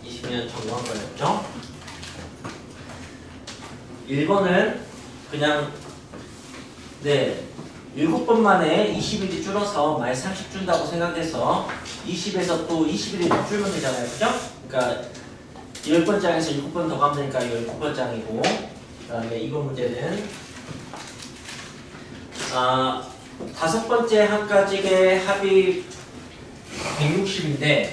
20년 정도한 거였죠? 1번은 그냥 7번 만에 20일이 줄어서 마이너스 30 준다고 생각해서 20에서 또 21이 줄면 되잖아요. 그죠? 그러니까 10번 장에서 7번 더 가면 되니까 19번 장이고, 그 다음에 이번 문제는 5번째 한 가지의 합이 160인데,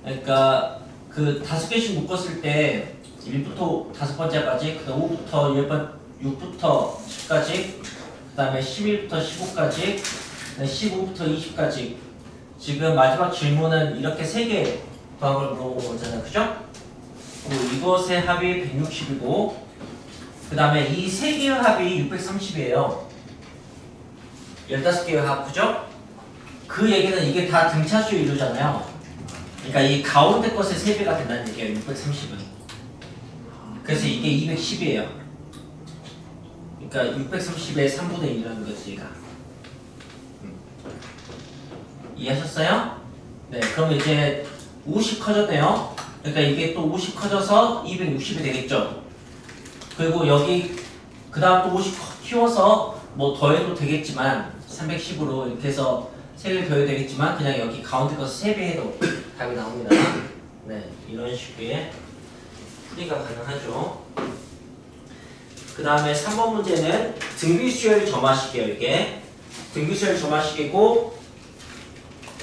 그러니까 그 5개씩 묶었을 때 1부터 5번째까지, 그 다음 5부터 6부터 10까지, 그 다음에 11부터 15까지, 15부터 20까지. 지금 마지막 질문은 이렇게 3개 방을 물어본 거잖아요. 그죠? 이것의 합이 160이고, 그 다음에 이 3개의 합이 630이에요. 15개의 합, 그죠? 그 얘기는 이게 다 등차수 이루잖아요. 그러니까 이 가운데 것의 3배가 된다는 얘기예요. 630은. 그래서 이게 210이에요. 그러니까 630의 3분의 1이라는 거지, 얘가. 이해하셨어요? 네, 그럼 이제 50 커졌네요. 그러니까 이게 또 50 커져서 260이 되겠죠. 그리고 여기 그 다음 또 50 키워서 뭐 더해도 되겠지만 310으로 이렇게 해서 3개를 더해도 되겠지만 그냥 여기 가운데 것을 3배 해도 답이 나옵니다. 네, 이런 식의 풀이가 가능하죠. 그 다음에 3번 문제는 등비수열 점화식이에요. 이게 등비수열 점화식이고,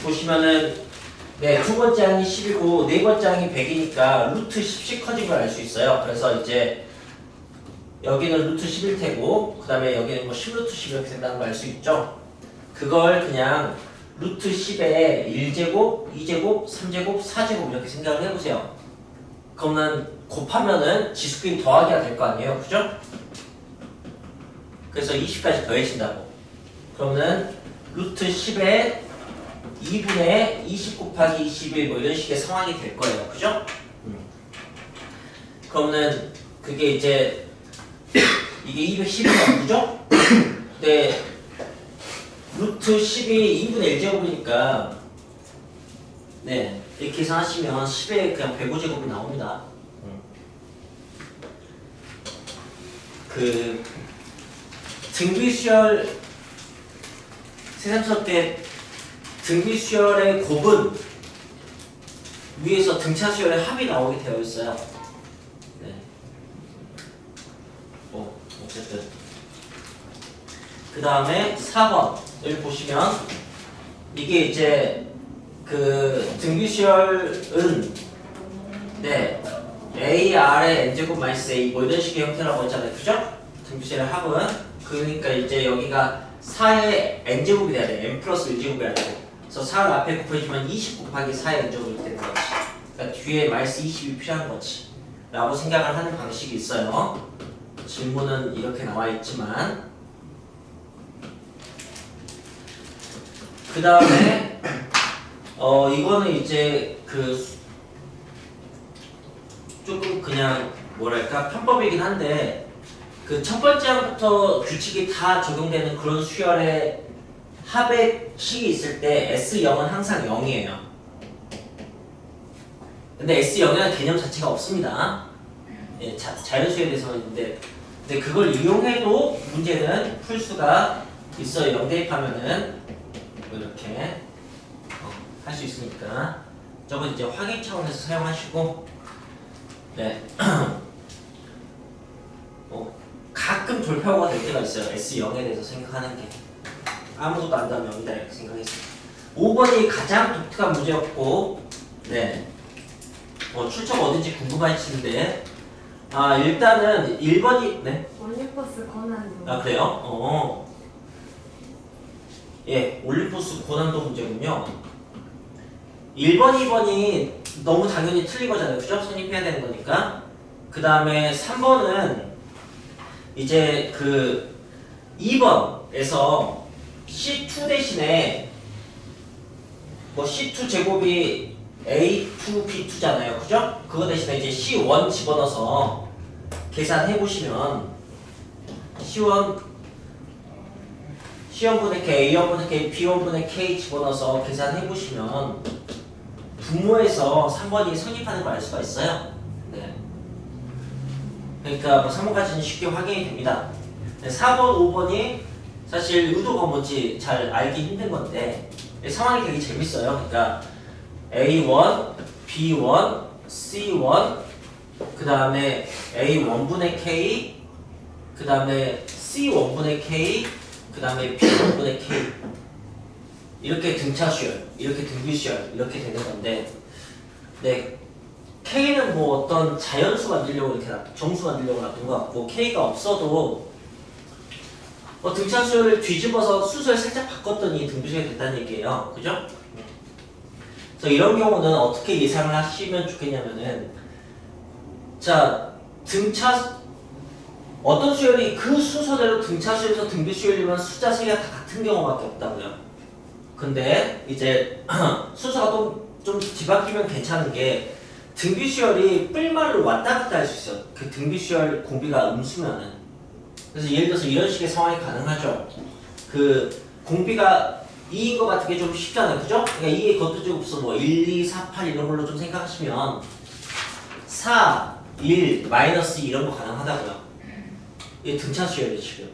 보시면은 두 번째 항이 10이고 네 번째 항이 100이니까 루트 10씩 커진 걸 알 수 있어요. 그래서 이제 여기는 루트 10일 테고, 그 다음에 여기는 뭐 10루트 10 이렇게 된다는 걸 알 수 있죠. 그걸 그냥 루트 10에 1제곱, 2제곱, 3제곱, 4제곱 이렇게 생각을 해보세요. 그러면 곱하면은 지수끼리 더하기가 될 거 아니에요. 그죠? 그래서 20까지 더해진다고. 그러면 루트 10에 2분의 20 곱하기 21 뭐 이런 식의 상황이 될 거예요. 그죠? 그러면 그게 이제 이게 210이면 그죠? 근데 루트 10이 2분의 1제곱이니까 이렇게 계산하시면 10에 그냥 105제곱이 나옵니다. 그 등비수열 세상수업 때 등비수열의 곱은 위에서 등차수열의 합이 나오게 되어 있어요. 어쨌든 그 다음에 4번을 보시면 이게 이제 그 등비수열은 A, R의 N제곱 마이너스 A 뭐 이런 식의 형태라고 했잖아요. 그죠? 등비수열의 합은 그러니까 이제 여기가 4의 N제곱이 돼야 돼. N 플러스 1제곱이 돼야 되고, 그래서 4를 앞에 곱해주면 20 곱하기 4의 N제곱이 되는 거지. 그러니까 뒤에 마이너스 20이 필요한 거지 라고 생각을 하는 방식이 있어요. 질문은 이렇게 나와 있지만, 그 다음에 이거는 이제 그 조금 그냥 뭐랄까 편법이긴 한데, 그 첫 번째 항부터 규칙이 다 적용되는 그런 수열의 합의 식이 있을 때 S0은 항상 0이에요. 근데 S0에는 개념 자체가 없습니다. 자연수에 대해서는 있는데, 근데 그걸 이용해도 문제는 풀 수가 있어요. 0 대입하면은 이렇게 할 수 있으니까 저건 이제 확인 차원에서 사용하시고, 가끔 돌파구가 될 때가 있어요. S0에 대해서 생각하는 게 아무것도 안 다면 0이다 이렇게 생각했어요. 5번이 가장 독특한 문제였고, 출처가 어딘지 궁금하시는데, 일단은 1번이 올림포스 고난도. 그래요? 올림포스 고난도 문제군요. 1번, 2번이 너무 당연히 틀린 거잖아요. 그죠? 성립해야 되는 거니까. 그 다음에 3번은 이제 그 2번에서 C2 대신에 뭐 C2 제곱이 A2, B2잖아요. 그죠? 그거 대신에 이제 C1 집어넣어서 계산해보시면 C1분의 K, A1분의 K, B1분의 K 집어넣어서 계산해보시면 분모에서 3번이 성립하는 걸 알 수가 있어요. 네. 그러니까 뭐 3번까지는 쉽게 확인이 됩니다. 4번, 5번이 사실 의도가 뭔지 잘 알기 힘든 건데 상황이 되게 재밌어요. 그러니까 A1, B1, C1, 그 다음에 A1분의 K, 그 다음에 C1분의 K, 그 다음에 B1분의 K 이렇게 등차수열, 이렇게 등비수열 이렇게 되는 건데 네, K는 뭐 어떤 자연수 만들려고 이렇게 정수 만들려고 놔둔 것 같고 K가 없어도 등차수열을 뒤집어서 수수를 살짝 바꿨더니 등비수열이 됐다는 얘기예요. 그죠? 그래서 이런 경우는 어떻게 예상을 하시면 좋겠냐면은 자, 어떤 수열이 그 순서대로 등차수열에서 등비수열이면 숫자 세개가 다 같은 경우밖에 없다고요. 근데 이제 순서가 좀 뒤바뀌면 괜찮은 게 등비수열이 뿔말로 왔다 갔다 할 수 있어요. 그 등비수열 공비가 음수면은. 그래서 예를 들어서 이런 식의 상황이 가능하죠. 그 공비가 2인 것 같은 게 좀 쉽잖아요. 그죠? 그러니까 2의 것도 좀 없어. 뭐 1, 2, 4, 8 이런 걸로 좀 생각하시면 4, 1, 마이너스 2 이런 거 가능하다고요. 이게 등차수열이에요, 지금.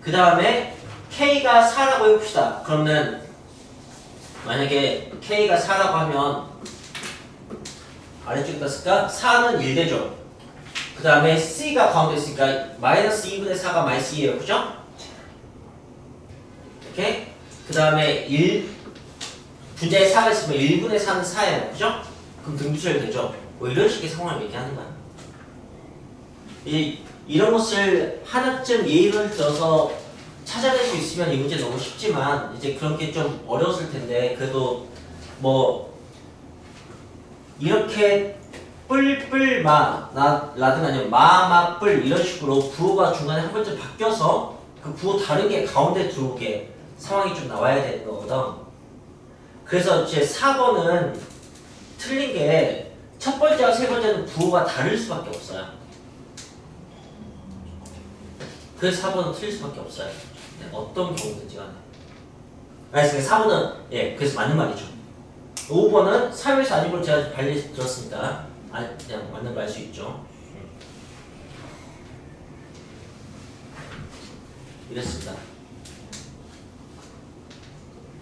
그 다음에 K가 4라고 해봅시다. 그러면 만약에 K가 4라고 하면 아래쪽에다 쓸까? 4는 1 되죠. 그 다음에 C가 가운데 있으니까 마이너스 2분의 4가 마이너스 2예요. 그죠? 이렇게. 그 다음에 분자에 4가 있으면 1분의 4는 4예요. 그죠? 그럼 등비수열 되죠? 뭐 이런 식의 상황을 얘기하는 거야. 이런 것을 하나쯤 예를 들어서 찾아낼 수 있으면 이 문제 너무 쉽지만 이제 그런 게 좀 어려웠을 텐데 그래도 뭐 이렇게 뿔뿔마 라든가 아니면 마마뿔 이런 식으로 부호가 중간에 한 번쯤 바뀌어서 그 부호 다른 게 가운데 들어오게 상황이 좀 나와야 되는 거거든. 그래서 이제 4번은 틀린 게 첫 번째와 세 번째는 부호가 다를 수밖에 없어요. 그래서 4번은 틀릴 수밖에 없어요. 네, 어떤 경우든지 간에. 알겠습니다. 4번은 예, 그래서 맞는 말이죠. 5번은 사회에서 아닌 걸 제가 발리 들었습니다. 그냥 맞는 거 알 수 있죠. 이랬습니다.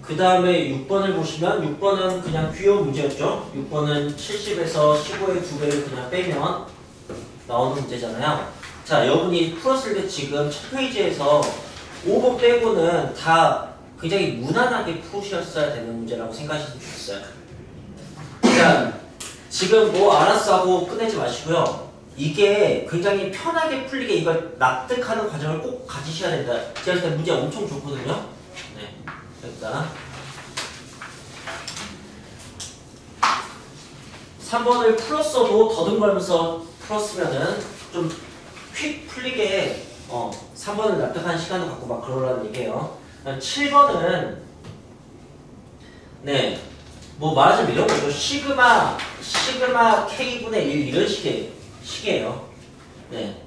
그 다음에 6번을 보시면 6번은 그냥 귀여운 문제였죠. 6번은 70에서 15의 2배를 그냥 빼면 나오는 문제잖아요. 자, 여러분이 풀었을 때 지금 첫 페이지에서 5번 빼고는 다 굉장히 무난하게 푸셨어야 되는 문제라고 생각하시면 좋겠어요. 자, 지금 뭐 알았어 하고 끝내지 마시고요. 이게 굉장히 편하게 풀리게 이걸 납득하는 과정을 꼭 가지셔야 된다. 제가 볼 때 문제 엄청 좋거든요. 네, 그러니까 3번을 풀었어도 더듬거리면서 풀었으면은 좀 휙 풀리게 3번을 납득하는 시간을 갖고 막 그러라는 얘기예요. 7번은 네, 뭐 말하자면 이런 거죠. 시그마 K분의 1 이런 식이에요. 네,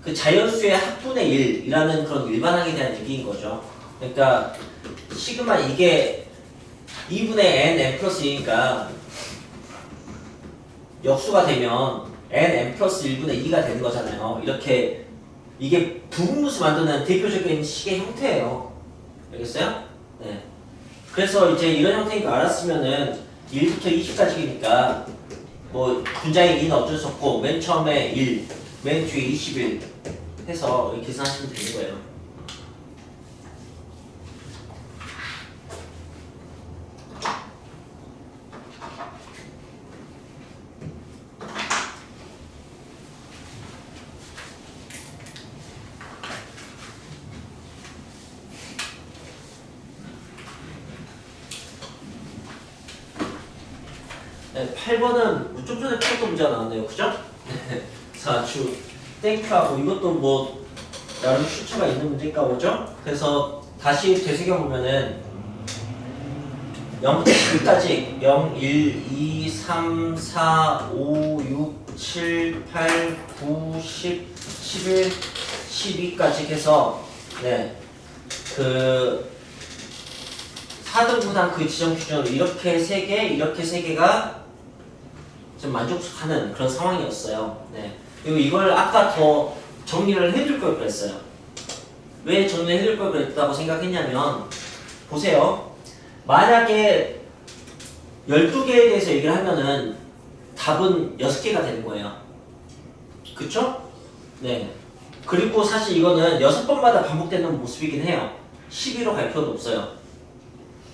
그 자연수의 합분의 1이라는 그런 일반항에 대한 얘기인 거죠. 그러니까 시그마 이게 2분의 n 플러스 2니까 역수가 되면 n 플러스 1분의 2가 되는 거잖아요. 이렇게 이게 부분무수 만드는 대표적인 식의 형태예요. 알겠어요? 네. 그래서 이제 이런 형태인 거 알았으면은 1부터 20까지니까 뭐 분자의 2는 어쩔 수 없고 맨 처음에 1, 맨 뒤에 21 해서 계산하시면 되는 거예요. 네, 8번은 좀 전에 풀었던 문제가 나왔네요. 그죠? 4주 땡큐하고 이것도 뭐 나름 추천가 있는 문제인가 보죠? 그래서 다시 되새겨보면은 0부터 10까지 0, 1, 2, 3, 4, 5, 6, 7, 8, 9, 10, 11, 12까지 해서 네, 그 4등분한 그 지정 기준으로 이렇게 3개, 이렇게 3개가 좀 만족하는 그런 상황이었어요. 네. 그리고 이걸 아까 더 정리를 해줄 걸 그랬어요. 왜 정리를 해줄 걸 그랬다고 생각했냐면 보세요. 만약에 12개에 대해서 얘기를 하면은 답은 6개가 되는 거예요. 그쵸? 네. 그리고 사실 이거는 6번마다 반복되는 모습이긴 해요. 12로 갈 필요도 없어요.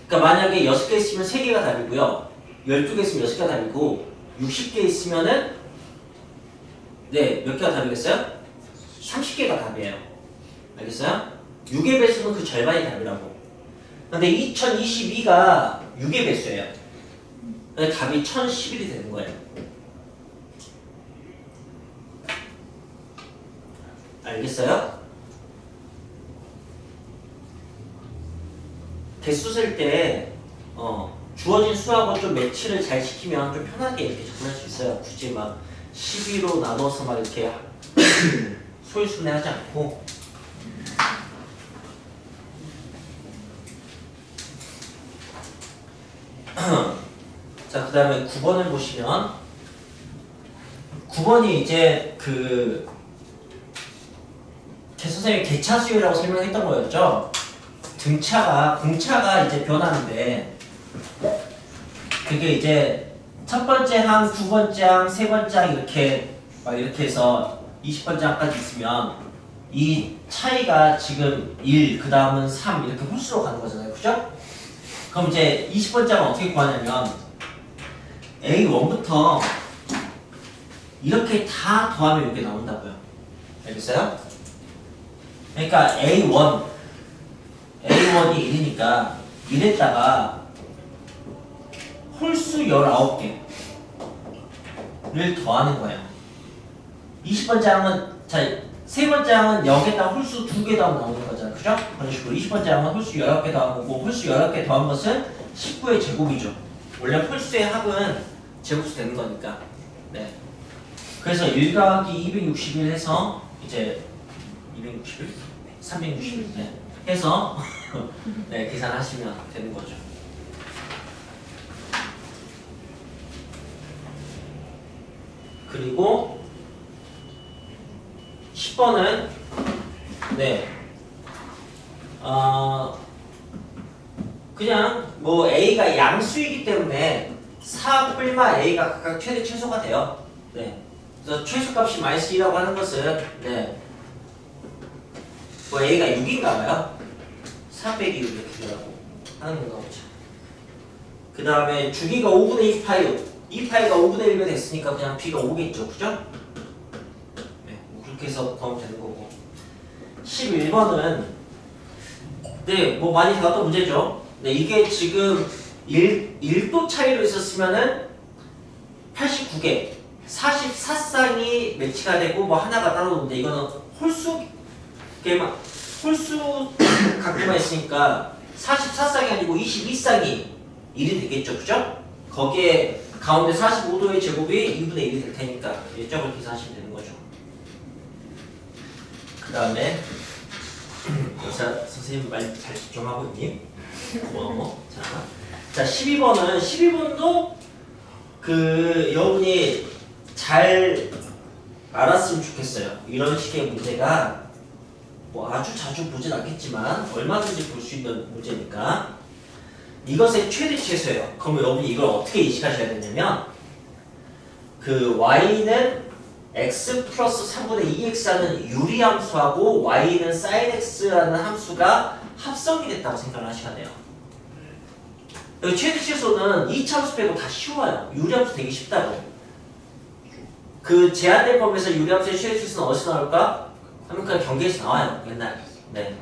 그러니까 만약에 6개 있으면 3개가 답이고요. 12개 있으면 6개가 답이고 60개 있으면은 네, 몇 개가 답이겠어요? 30개가 답이에요. 알겠어요? 6의 배수는 그 절반이 답이라고. 근데 2022가 6의 배수예요. 그래서 답이 1011이 되는 거예요. 알겠어요? 개수 셀 때 주어진 수하고 좀 매치를 잘 시키면 좀 편하게 이렇게 접근할 수 있어요. 굳이 막 12로 나눠서 막 이렇게 소일순회 하지 않고. 자, 그 다음에 9번을 보시면 9번이 이제 선생님이 개차 수열이라고 설명했던 거였죠. 공차가 이제 변하는데 그게 이제 첫 번째 항, 두 번째 항, 세 번째 항 이렇게 해서 20번째 항까지 있으면 이 차이가 지금 1, 그 다음은 3 이렇게 홀수로 가는 거잖아요. 그죠? 그럼 이제 20번째 항은 어떻게 구하냐면 A1부터 이렇게 다 더하면 이렇게 나온다고요. 알겠어요? 그러니까 A1이 1이니까 1에다가 홀수 19개를 더하는 거예요. 20번째 항은, 자, 세 번째 항은 0에다가 홀수 2개 더하면 나오는 거잖아요. 그죠? 그런 식으로 20번째 항은 홀수 19개 더한 거고, 홀수 19개 더한 것은 19의 제곱이죠. 원래 홀수의 합은 제곱수 되는 거니까. 네. 그래서 1 더하기 261 해서, 이제, 261? 361? 네. 해서, 네, 계산하시면 되는 거죠. 그리고 10번은 네, 그냥 뭐 A가 양수이기 때문에 4 뿔마 A가 각각 최대 최소가 돼요. 네, 그래서 최소값이 마이너스 2라고 하는 것은 네, 뭐 A가 6인가봐요. 4 빼기 6 이렇게 되라고 하는 건가 보죠. 그 다음에 주기가 5분의 2파이 2파이가 5분의 1가 됐으니까 그냥 B가 5겠죠. 그죠? 네, 뭐 그렇게 해서 구하면 되는 거고. 11번은 네, 뭐 많이 나왔던 문제죠. 네, 이게 지금 1도 차이로 있었으면은 89개, 44쌍이 매치가 되고 뭐 하나가 따로 오는데 이거는 홀수 각도만 있으니까 44쌍이 아니고 22쌍이 1이 되겠죠. 그죠? 거기에 가운데 45도의 제곱이 2분의 1이 될 테니까 일정을 계산하시면 되는 거죠. 그 다음에 선생님 말 잘 집중하고 있니? 고마워. 자 12번도 여러분이 잘 알았으면 좋겠어요. 이런 식의 문제가 뭐 아주 자주 보진 않겠지만 얼마든지 볼 수 있는 문제니까 이것의 최대 최소예요. 그럼 여러분이 이걸 어떻게 인식하셔야 되냐면 y는 x 플러스 3분의 2x라는 유리함수하고 y는 sin x라는 함수가 합성이 됐다고 생각을 하셔야 돼요. 여기 최대 최소는 이차함수 빼고 다 쉬워요. 유리함수 되게 쉽다고. 그 제한된 범위에서 유리함수의 최대 최소는 어디서 나올까? 하면 그냥 경계에서 나와요. 옛날. 네.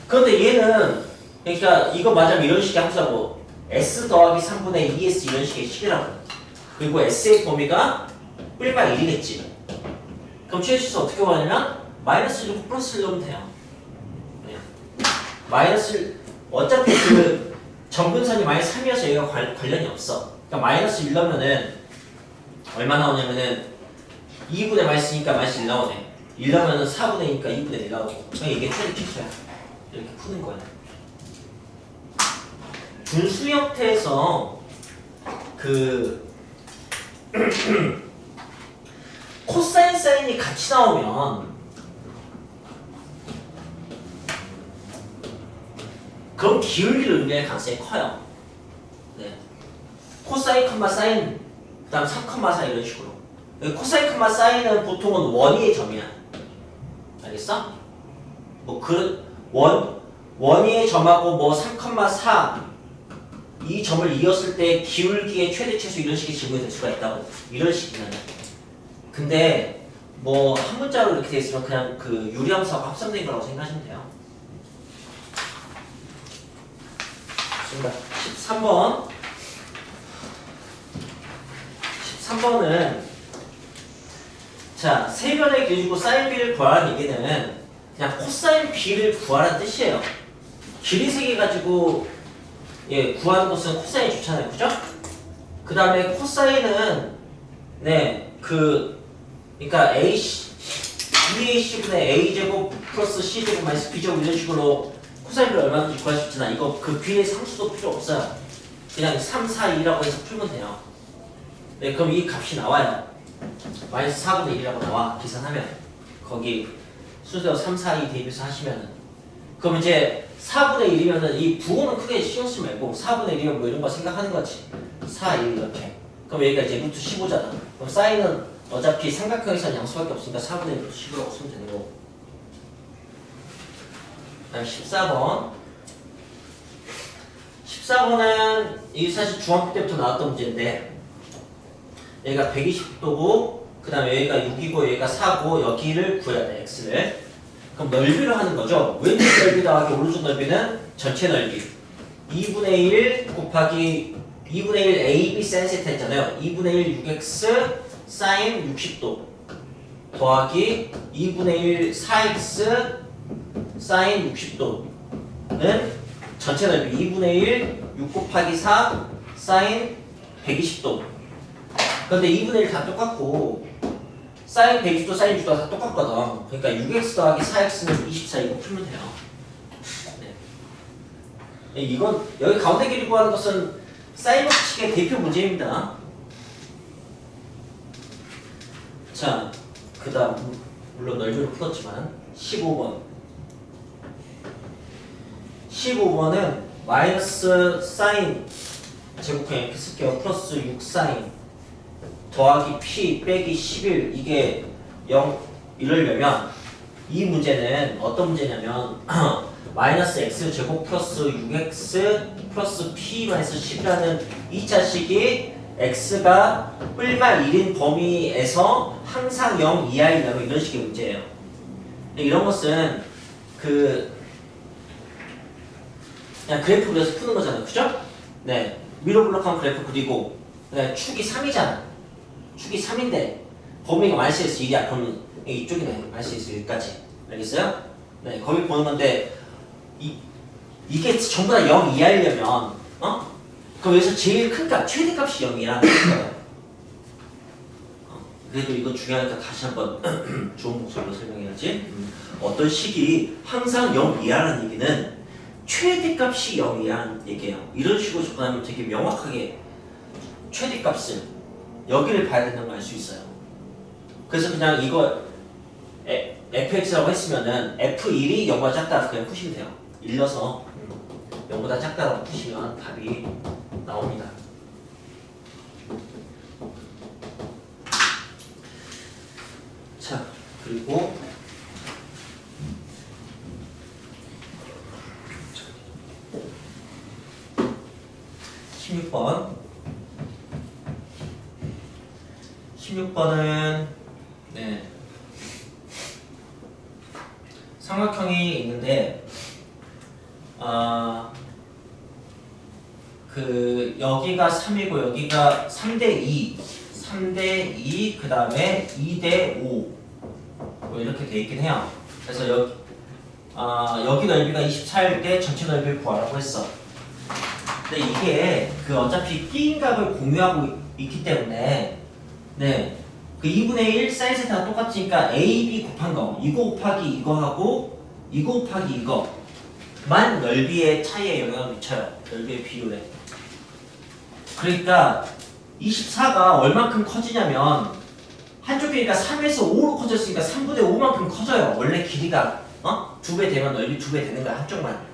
그런데 얘는 그러니까 이거 맞으면 이런 식의 함수하고 s 더하기 3분의 2s 이런 식의 식이라고. 그리고 s의 범위가 뿔마 1이겠지. 그럼 최대치수 어떻게 구하냐면 마이너스 1로 플러스를 넣으면 돼요. 네. 마이너스 어차피 정근선이 마이너스 3이어서 얘가 관련이 없어. 그러니까 마이너스 1 넣으면은 얼마 나오냐면은 2분의 마이너스니까 마이너스 1 나오네. 1 넣으면은 4분의 2니까 2분의 1 나오고. 그러니까 이게 최대치수야. 이렇게 푸는 거야. 분수 형태에서 그 코사인 사인이 같이 나오면 그럼 기울기를 의미할 가능성이 커요. 네. 코사인 컴마 사인 그 다음 3 컴마 4 이런 식으로. 코사인 컴마 사인은 보통은 원위의 점이야. 알겠어? 뭐 원위의 점하고 뭐 3 컴마 4 이 점을 이었을 때 기울기의 최대 최소 이런 식의 질문이 될 수가 있다고. 이런 식이면. 근데 뭐 한 문자로 이렇게 돼 있으면 그냥 그 유리함수하고 합성된 거라고 생각하시면 돼요. 좋습니다. 13번. 13번은 자, 세변의 길이 주고 사인 b를 구하라는 얘기는 그냥 코사인 b를 구하라는 뜻이에요. 길이 세 개 가지고 예, 구하는 것은 코사인이 좋잖아요. 그죠? 그 다음에 코사인은 네, 그러니까 EAC분의 A제곱 플러스 C제곱 마이너스 B제곱 이런 식으로 코사인을 얼마든지 구할 수 있잖아. 이거 그 B의 상수도 필요 없어요. 그냥 3, 4, 2라고 해서 풀면 돼요. 네, 그럼 이 값이 나와요. 마이너스 4분의 1이라고 나와. 계산하면. 거기 순서대로 3, 4, 2 대입해서 하시면은. 그럼 이제 4분의 1이면은 이 부호는 크게 신경 쓰지 말고 4분의 1이면 뭐 이런 거 생각하는 거지. 4, 1 이렇게. 그럼 여기가 이제 루트 15잖아. 그럼 사인은 어차피 삼각형에서는 양수밖에 없으니까 4분의 1 루트 15라고 쓰면 되는 거고. 다음 14번. 14번은 이 사실 중학교 때부터 나왔던 문제인데 여기가 120도고 그 다음에 여기가 6이고 여기가 4고 여기를 구해야 돼. x를. 그럼 넓이를 하는 거죠. 왼쪽 넓이 더하기 오른쪽 넓이는 전체 넓이 2분의 1 곱하기 2분의 1 AB sin 세타 했잖아요. 2분의 1 6x sin 60도 더하기 2분의 1 4x sin 60도는 전체 넓이 2분의 1 6 곱하기 4 sin 120도. 그런데 2분의 1 다 똑같고 sin 120도, sin 60도 다 똑같거든. 그러니까 6x 더하기 4x는 24 이거 풀면 돼요. 네. 이건 여기 가운데 길이 구하는 것은 사인 법칙의 대표 문제입니다. 자, 그 다음 물론 넓이로 풀었지만 15번 15번은 마이너스 사인 제곱형 이렇게 쓸게요. 플러스 6 사인 더하기 p 빼기 11 이게 0 이러려면 이 문제는 어떤 문제냐면 마이너스 x 제곱 플러스 6x 플러스 p 마이너스 10이라는 2차식이 x가 뿔말 1인 범위에서 항상 0 이하이냐면 이런 식의 문제예요. 이런 것은 그냥 그래프 그려서 푸는 거잖아요. 그죠? 네. 위로 블록한 그래프 그리고 네, 축이 3이잖아. 축이 3인데 범위가 마이너스 1이야. 그러면 이쪽이네. 마이너스 1까지. 알겠어요? 네. 거기 보는 건데 이게 전부 다 0 이하이려면 그럼 여기서 제일 큰 값, 최대값이 0이라는 거예요. 그래도 이거 중요하니까 다시 한번 좋은 목소리로 설명해야지. 어떤 식이 항상 0 이하라는 얘기는 최대값이 0이라는 얘기예요. 이런 식으로 접근하면 되게 명확하게 최대값을 여기를 봐야 된다는 걸 알 수 있어요. 그래서 그냥 이거 fx라고 했으면은 f1이 0보다 작다 그냥 푸시면 돼요. 일러서 0보다 작다라고 푸시면 답이 나옵니다. 자, 그리고 16번은 네. 삼각형이 있는데 여기가 3이고 여기가 3대2 3대2 그 다음에 2대5 뭐 이렇게 돼 있긴 해요. 그래서 여기 넓이가 24일 때 전체 넓이를 구하라고 했어. 근데 이게 어차피 끼인 값을 공유하고 있기 때문에 네. 그 2분의 1 사인 세타가 똑같으니까 A, B 곱한 거 이거 곱하기 이거 하고 이거 곱하기 이거 만 넓이의 차이에 영향을 미쳐요. 넓이의 비율에. 그러니까 24가 얼만큼 커지냐면 한쪽 길이가 3에서 5로 커졌으니까 3분의 5만큼 커져요. 원래 길이가 2배 되면 넓이 2배 되는 거야. 한쪽만.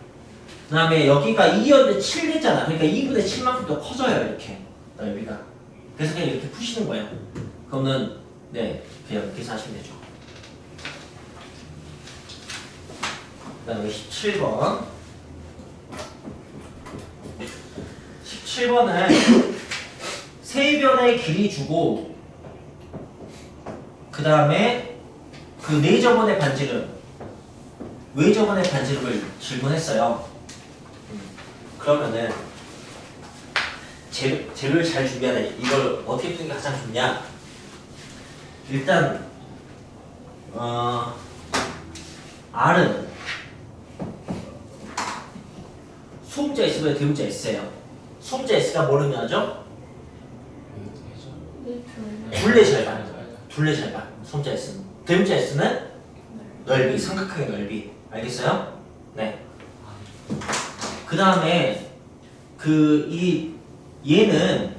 그 다음에 여기가 2였는데 7 됐잖아. 그러니까 2분의 7만큼 더 커져요. 이렇게 넓이가. 그래서 그냥 이렇게 푸시는 거예요. 그러면 네 그냥 계산하시면 되죠. 그 다음에 17번 17번은 세변의 길이 주고 그 다음에 그 네저번의 반지름 외저번의 반지름을 질문했어요. 그러면은 재료를 잘 준비해야 돼. 이걸 어떻게 푸는 게 가장 좋냐? 일단 R은 소음자 S보다 대음자 S예요. 소음자 S가 뭘 의미하죠? 둘레 절반. 둘레 절반. 소음자 S는. 대음자 S는 넓이, 삼각형의 넓이. 알겠어요? 네. 그 다음에 얘는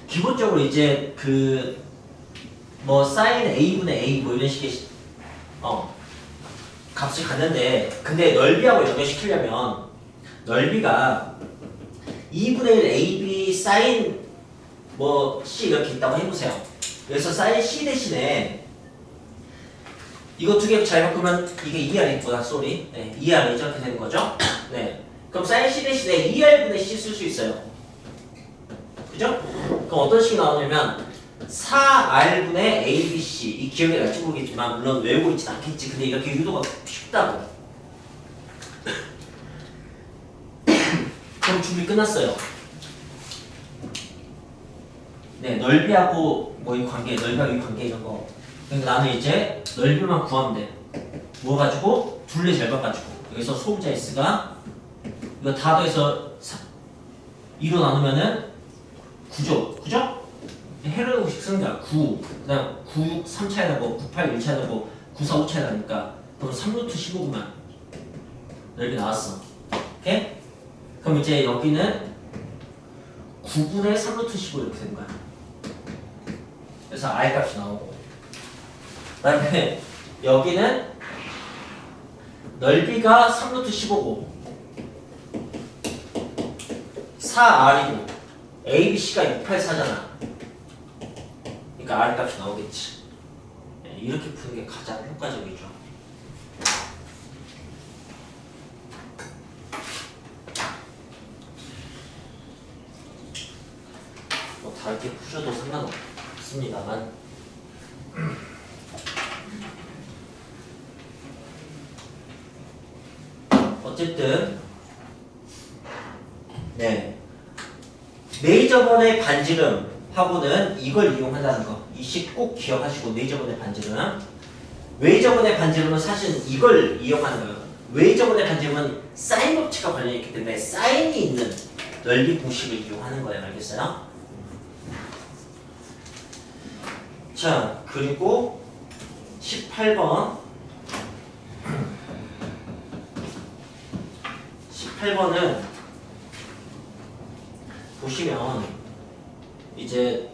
기본적으로 이제 사인 A분의 A 뭐 이런 식의 값을 갖는데 근데 넓이하고 연결시키려면 넓이가 2분의 1 AB 사인 C 이렇게 있다고 해보세요. 그래서 사인 C 대신에 이거 두 개 잘 바꾸면 이게 2R이구나, 쏘리. 네, 2R 이렇게 되는 거죠? 네. 그럼 사인 C 대신에 2R분의 C 쓸 수 있어요. 그죠? 그럼 어떤 식이 나오냐면 4R분의 ABC 이 기억이 날지 모르겠지만 물론 외우고 있진 않겠지. 근데 이렇게 유도가 쉽다고. 그럼 준비 끝났어요. 네, 넓이하고 이 관계, 넓이하고 이 관계 이런 거. 그러니까 나는 이제 넓이만 구하면 돼. 뭐 가지고? 둘레 절반 가지고. 여기서 소음자 S가 이거 다 더해서 2로 나누면은 9죠. 그죠? 해로운 공식 쓰는 거야. 9. 그 다음 9, 6, 3 차이 나고 9, 8, 1 차이 나고 9, 4, 5 차이 나니까 그럼 3루트 15구만. 넓이 나왔어. 오케이? 그럼 이제 여기는 9분의 3루트 15 이렇게 되는 거야. 그래서 R 값이 나오고 그 다음에 여기는 넓이가 3루트 15고 4R이고 ABC가 684잖아. 그러니까 R 값이 나오겠지. 네, 이렇게 푸는 게 가장 효과적이죠. 뭐 다르게 푸셔도 상관없습니다만 어쨌든 네 네이저번의 반지름하고는 이걸 이용한다는 거. 이 식 꼭 기억하시고 네이저번의 반지름. 웨이저번의 반지름은 사실 이걸 이용하는 거예요. 웨이저번의 반지름은 사인 법칙과 관련이 있기 때문에 사인이 있는 넓이 공식을 이용하는 거예요. 알겠어요? 자, 그리고 18번 18번은 보시면 이제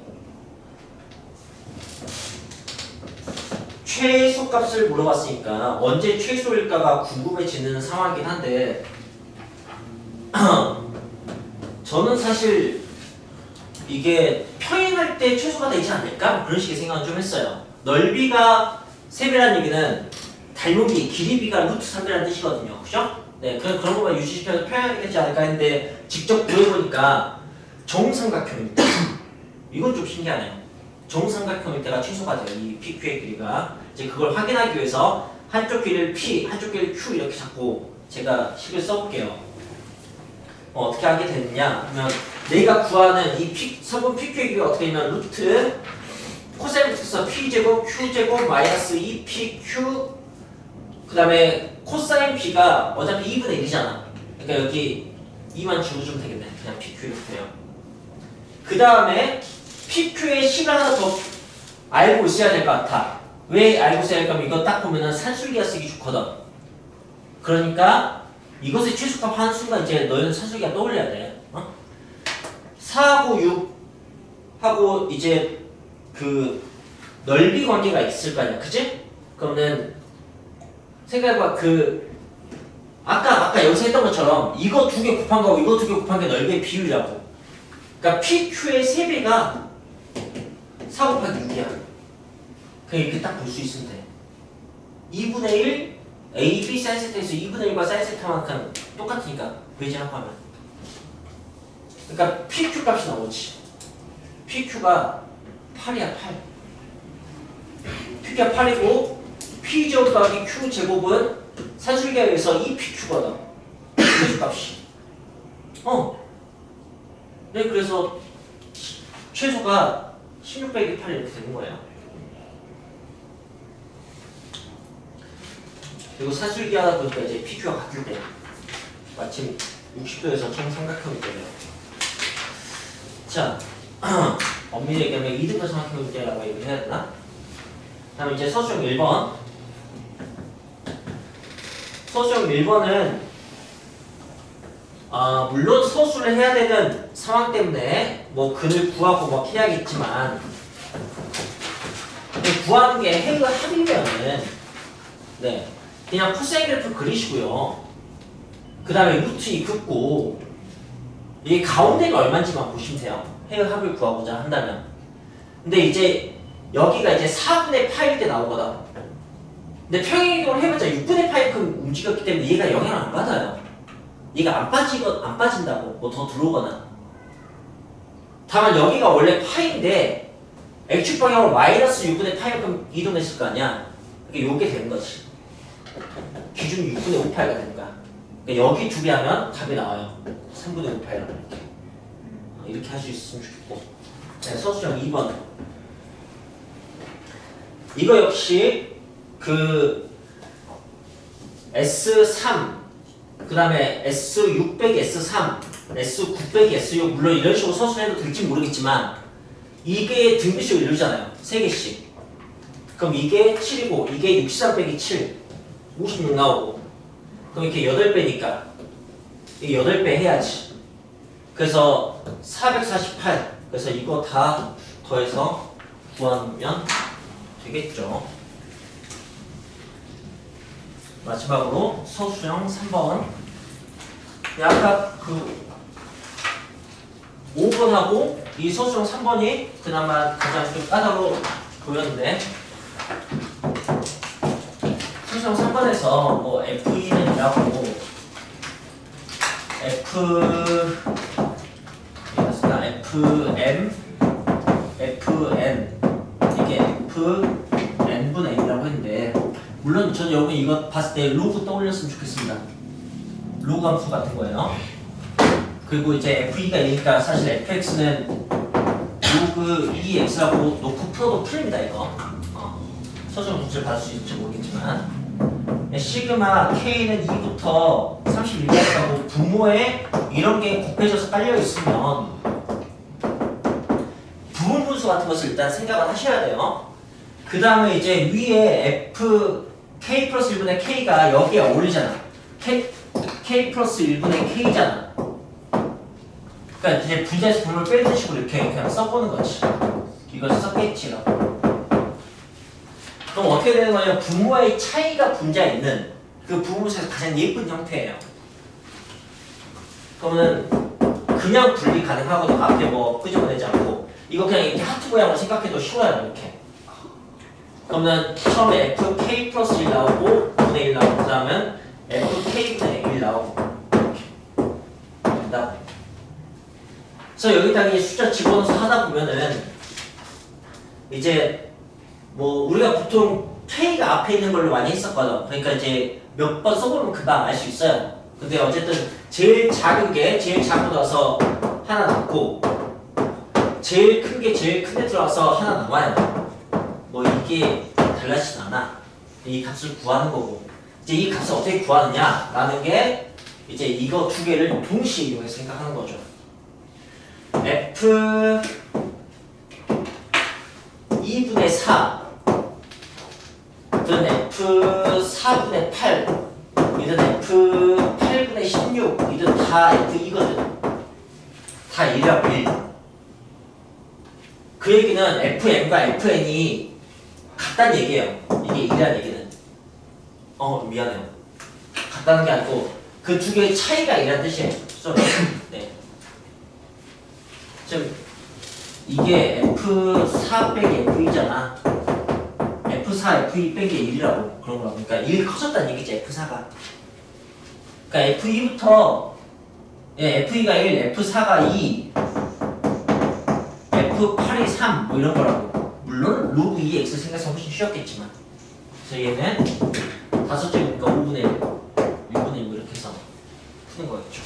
최소값을 물어봤으니까 언제 최소일까가 궁금해지는 상황이긴 한데 저는 사실 이게 평행할 때 최소가 되지 않을까? 그런 식의 생각을 좀 했어요. 넓이가 3배라는 얘기는 닮은비, 길이비가 루트 3배라는 뜻이거든요. 그죠? 네, 그런 것만 유지시켜서 평행하게 되지 않을까 했는데 직접 구해보니까 정삼각형입니다. 이건 좀 신기하네요. 정삼각형일 때가 최소가 돼요. 이 PQ의 길이가. 이제 그걸 확인하기 위해서 한쪽 길이를 P, 한쪽 길이를 Q 이렇게 잡고 제가 식을 써볼게요. 어떻게 하게 됐냐 하면 내가 구하는 이 서분 PQ의 길이가 어떻게 되냐면 루트 코사인부터 P제곱 Q제곱 마이너스 2PQ 그 다음에 코사인 B가 어차피 2분의 1이잖아. 그러니까 여기 2만 지워주면 되겠네. 그냥 PQ 이렇게 돼요. 그 다음에 PQ의 식을 하나 더 알고 있어야 될 것 같아. 왜 알고 있어야 할까 하면 이거 딱 보면은 산술기가 쓰기 좋거든. 그러니까 이것의 최소값 하는 순간 이제 너희는 산술기가 떠올려야 돼. 4하고 6하고 이제 그 넓이 관계가 있을 거 아니야, 그치? 그러면 생각해봐. 아까 여기서 했던 것처럼 이거 두 개 곱한 거하고 이거 두 개 곱한 게 넓이의 비율이라고. 그러니까 PQ의 3배가 4 곱하기 6이야. 그냥 이렇게 딱 볼 수 있으면 돼. 2분의 1 A, B 사인 세타에서 2분의 1과 사인 세타만큼 똑같으니까 배제하고 하면. 그러니까 PQ 값이 나오지. PQ가 8이야, 8. PQ가 8이고 P 제곱 더하기 Q 제곱은 산술기에 의해서 2PQ거든. 최소 값이. 네, 그래서 최소가 16 빼기 8 이렇게 되는 거예요. 그리고 산술기 하다 보니까 이제 PQ가 같을 때 마침 60도에서 정삼각형이 되네요. 자, 엄밀히 얘기하면 이등변 삼각형이라고 얘기해야 되나? 다음에 이제 서술형 1번. 서술형 1번은 물론 서술을 해야 되는 상황 때문에 뭐 근을 구하고 막 해야겠지만 구하는 게 해의 합이면은 네 그냥 코사인 그래프 그리시고요. 그 다음에 루트 2 긋고 이게 가운데가 얼마인지만 보시면 돼요. 해의 합을 구하고자 한다면. 근데 이제 여기가 이제 4분의 파일 때 나오거든. 근데 평행이동을 해봤자 6분의 파이만큼 움직였기 때문에 얘가 영향을 안 받아요. 얘가 안 빠진다고 뭐 더 들어오거나. 다만 여기가 원래 파인데 X축 방향으로 마이너스 6분의 파이만큼 이동했을 거 아니야. 그러니까 요게 되는 거지. 기준이 6분의 5파이가 되는 거야. 그러니까 여기 두 개 하면 답이 나와요. 3분의 5파이라고 이렇게 할 수 있으면 좋겠고. 네, 서술형 2번. 이거 역시 S3 그 다음에 S6 빼기 S3 S9 빼기 S6 물론 이런 식으로 서술해도 될지 모르겠지만 이게 등비식으로 이루잖아요. 3개씩. 그럼 이게 7이고 이게 63 빼기 7 56 나오고 그럼 이렇게 8배니까 이게 8배 해야지. 그래서 448 그래서 이거 다 더해서 구하면 되겠죠. 마지막으로 서술형 3번. 아까 5번하고 이 서술형 3번이 그나마 가장 좀 까다로 보였는데 서술형 3번에서 뭐 F는 이라고 FN 이게 FN분의 N이라고 했는데 물론 저는 여기 이거 봤을 때 로그 떠올렸으면 좋겠습니다. 로그 함수 같은 거예요. 그리고 이제 FE가 이니까 사실 FX는 로그 2x라고 놓고 풀어도 풀립니다. 이거 서술형 문제를 받을 수 있을지 모르겠지만 시그마 K는 2부터 31까지 하고 분모에 이런 게 곱해져서 깔려 있으면 부분분수 같은 것을 일단 생각을 하셔야 돼요. 그 다음에 이제 위에 K 플러스 1분의 K가 여기에 어울리잖아. K 플러스 1분의 K잖아. 그러니까 이제 분자에서 분모를 빼는 식으로 이렇게 그냥 써보는 거지. 이걸 썼겠지라고. 그럼 어떻게 되는 거냐면 분모의 차이가 분자에 있는 그 부분에서 가장 예쁜 형태예요. 그러면 그냥 분리 가능하거든. 앞에 뭐 끄집어내지 않고 이거 그냥 이렇게 하트 모양을 생각해도 쉬워요. 이렇게. 그러면 처음에 FK 플러스 1 나오고 분의 1 나오고 그 다음은 FK 분의 1 나오고 이렇게 된다. 그래서 여기다가 숫자 집어넣어서 하다 보면은 이제 뭐 우리가 보통 K가 앞에 있는 걸로 많이 했었거든. 그러니까 이제 몇 번 써보면 금방 알 수 있어요. 근데 어쨌든 제일 작은 게 제일 작은 들어와서 하나 남고 제일 큰 게 제일 큰 데 들어와서 하나 남아요. 뭐 이게 달라지진 않아. 이 값을 구하는 거고 이제 이 값을 어떻게 구하느냐 라는 게 이제 이거 두 개를 동시에 이용해서 생각하는 거죠. F 2분의 4 든 F 4분의 8 이든 F 8분의 F4F2거든. 다 1이라고 1. 그 얘기는 FM과 FN이 같다는 얘기예요. 이게 1이라는 얘기는. 미안해요. 같다는 게 아니고 그 두 개의 차이가 1이라는 뜻이에요. 쏘리. 네. 즉 이게 F4 빼기 F2잖아. F4, F2 빼기 1이라고 그런 거라고. 그러니까 1 커졌다는 얘기지 F4가. 그러니까 F2부터 F2가 1, F4가 2, F8이 3 뭐 이런 거라고. 물론 로그 2x 생각해서 훨씬 쉬웠겠지만 그래서 얘는 5제곱이니까 5분의 1, 6분의 1 이렇게 해서 푸는 거겠죠.